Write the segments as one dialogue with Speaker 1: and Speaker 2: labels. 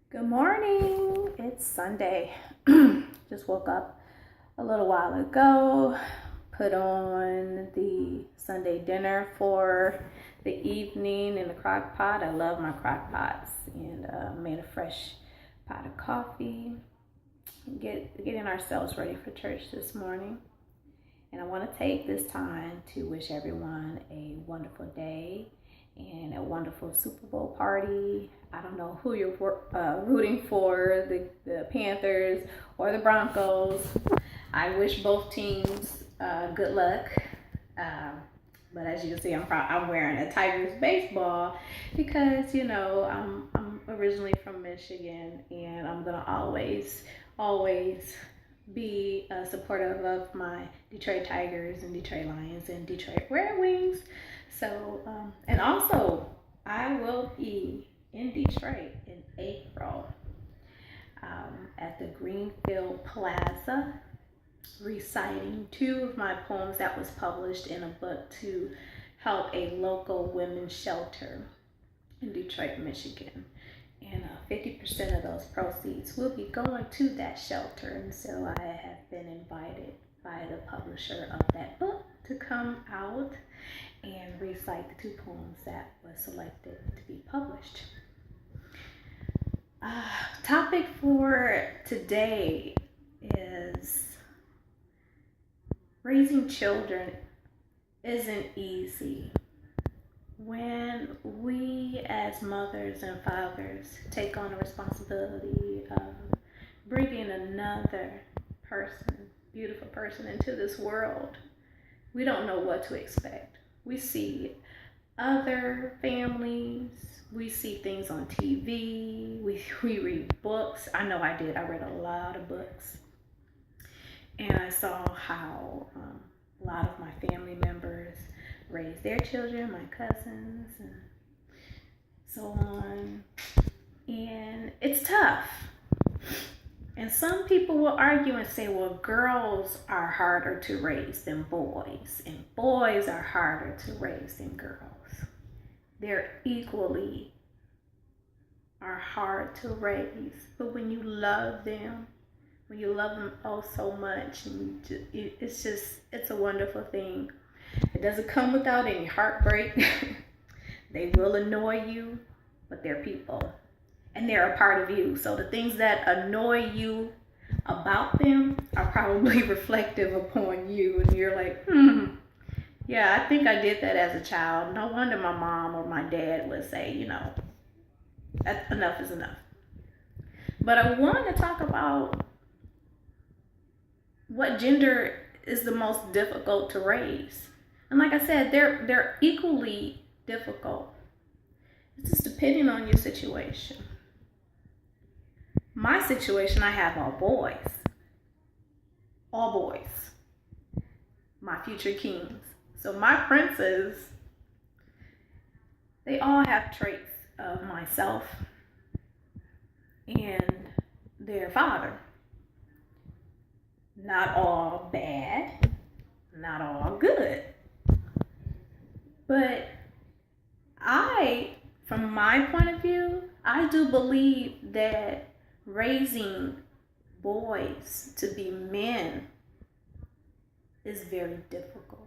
Speaker 1: Good morning. It's Sunday. Just woke up a little while ago, put on the Sunday dinner for the evening in the crock pot. I love my crock pots, and made a fresh pot of coffee. Getting ourselves ready for church this morning. And I want to take this time to wish everyone a wonderful day and a wonderful Super Bowl party. I don't know who you're rooting for, the Panthers or the Broncos. I wish both teams good luck. But as you can see, I'm wearing a Tigers baseball because, I'm originally from Michigan, and I'm going to always be supportive of my Detroit Tigers and Detroit Lions and Detroit Red Wings. So, and also, I will be in Detroit in April at the Greenfield Plaza, reciting two of my poems that was published in a book to help a local women's shelter in Detroit, Michigan. And 50% of those proceeds will be going to that shelter. And so I have been invited by the publisher of that book to come out and recite the two poems that were selected to be published. Topic for today is raising children isn't easy. When we as mothers and fathers take on the responsibility of bringing another person, beautiful person, into this world, we don't know what to expect. We see other families, we see things on TV, we read books. I know I did. I read a lot of books. And I saw how a lot of my family members raise their children, my cousins, and so on. And it's tough. And some people will argue and say, well, girls are harder to raise than boys, and boys are harder to raise than girls. They're equally are hard to raise, but when you love them, oh so much, and it's a wonderful thing. It doesn't come without any heartbreak. They will annoy you, but they're people, and they're a part of you. So the things that annoy you about them are probably reflective upon you, and you're like, yeah, I think I did that as a child. No wonder my mom or my dad would say, that enough is enough. But I want to talk about what gender is the most difficult to raise. And like I said, they're equally difficult. It's just depending on your situation. My situation, I have all boys. All boys. My future kings. So my princes, they all have traits of myself and their father. Not all bad, not all good. But from my point of view, I do believe that raising boys to be men is very difficult.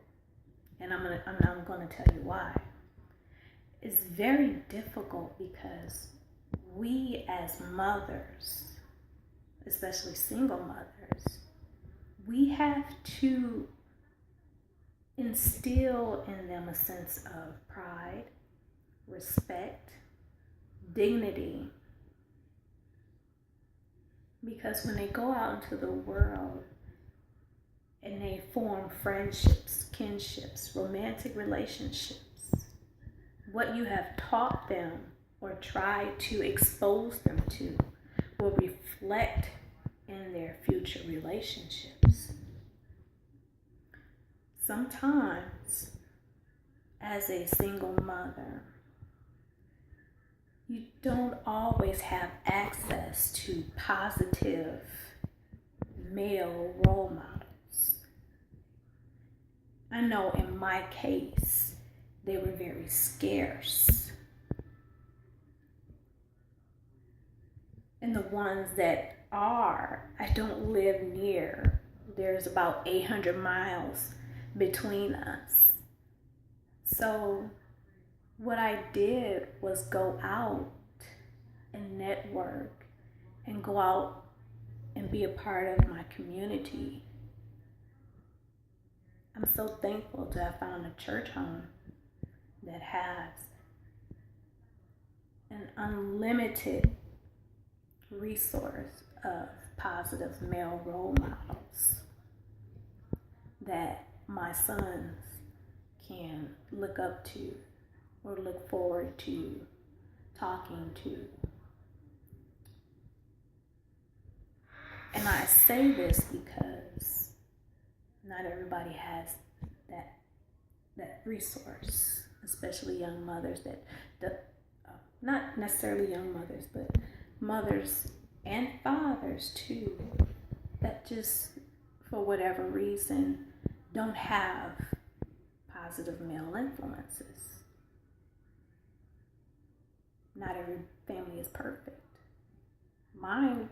Speaker 1: And I'm gonna tell you why. It's very difficult because we as mothers, especially single mothers, we have to instill in them a sense of pride, respect, dignity. Because when they go out into the world and they form friendships, kinships, romantic relationships, what you have taught them or tried to expose them to will reflect in their future relationships. Sometimes, as a single mother, you don't always have access to positive male role models. I know in my case, they were very scarce. And the ones that are, I don't live near. There's about 800 miles between us. So what I did was go out and network and go out and be a part of my community. I'm so thankful to have found a church home that has an unlimited resource of positive male role models that my sons can look up to or look forward to talking to. And I say this because not everybody has that resource, especially young mothers not necessarily young mothers, but mothers and fathers too, that just for whatever reason don't have positive male influences. Not every family is perfect. Mine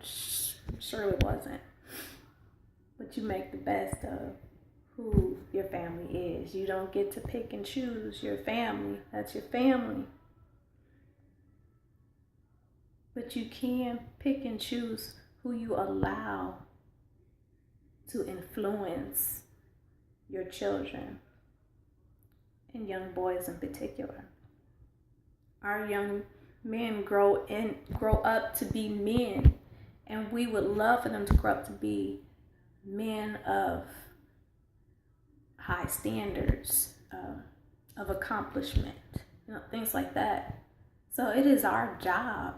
Speaker 1: surely wasn't. But you make the best of who your family is. You don't get to pick and choose your family. That's your family. But you can pick and choose who you allow to influence your children, and young boys in particular. Our young men grow up to be men, and we would love for them to grow up to be men of high standards, of accomplishment, things like that. So it is our job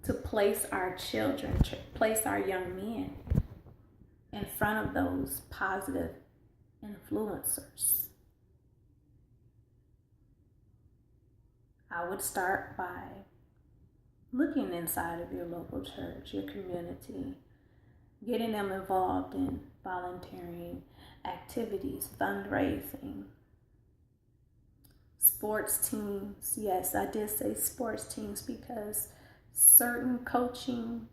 Speaker 1: to place our children, place our young men in front of those positive influencers. I would start by looking inside of your local church, your community, getting them involved in volunteering activities, fundraising, sports teams. Yes, I did say sports teams because certain coaching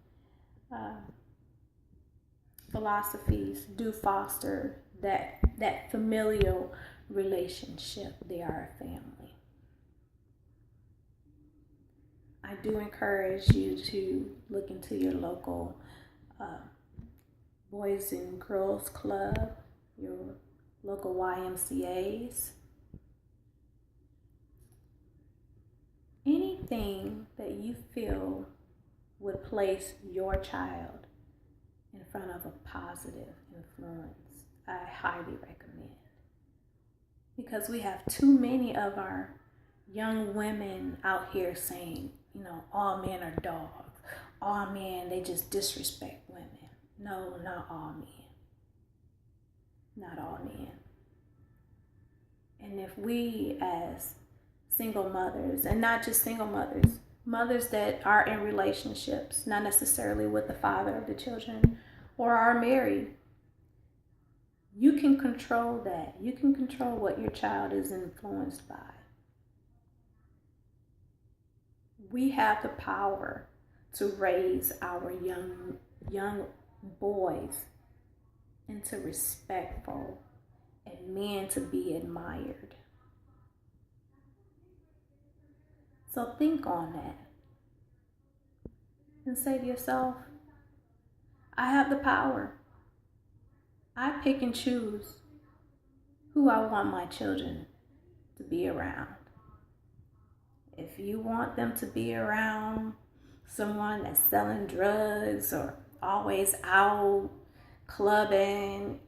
Speaker 1: philosophies do foster that familial relationship. They are a family. I do encourage you to look into your local Boys and Girls Club, your local YMCAs. Anything that you feel would place your child in front of a positive influence, I highly recommend. Because we have too many of our young women out here saying, all men are dogs. All men, they just disrespect women. No, not all men. Not all men. And if we as single mothers, and not just single mothers, mothers that are in relationships, not necessarily with the father of the children, or are married, you can control that. You can control what your child is influenced by. We have the power to raise our young boys into respectful and men to be admired. So think on that and say to yourself, I have the power. I pick and choose who I want my children to be around. If you want them to be around someone that's selling drugs or always out clubbing,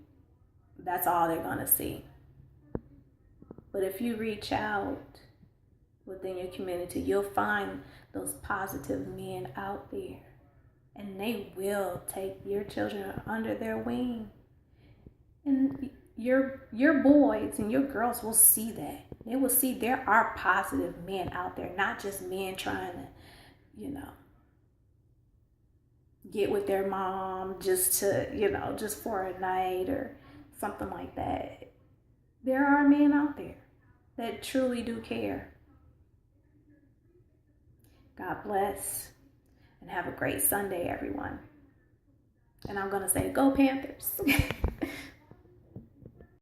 Speaker 1: that's all they're going to see. But if you reach out within your community, you'll find those positive men out there, and they will take your children under their wing. And your boys and your girls will see that. They will see there are positive men out there, not just men trying to, get with their mom just to, just for a night or something like that. There are men out there that truly do care. God bless. And and have a great Sunday, everyone. And I'm going to say, go Panthers.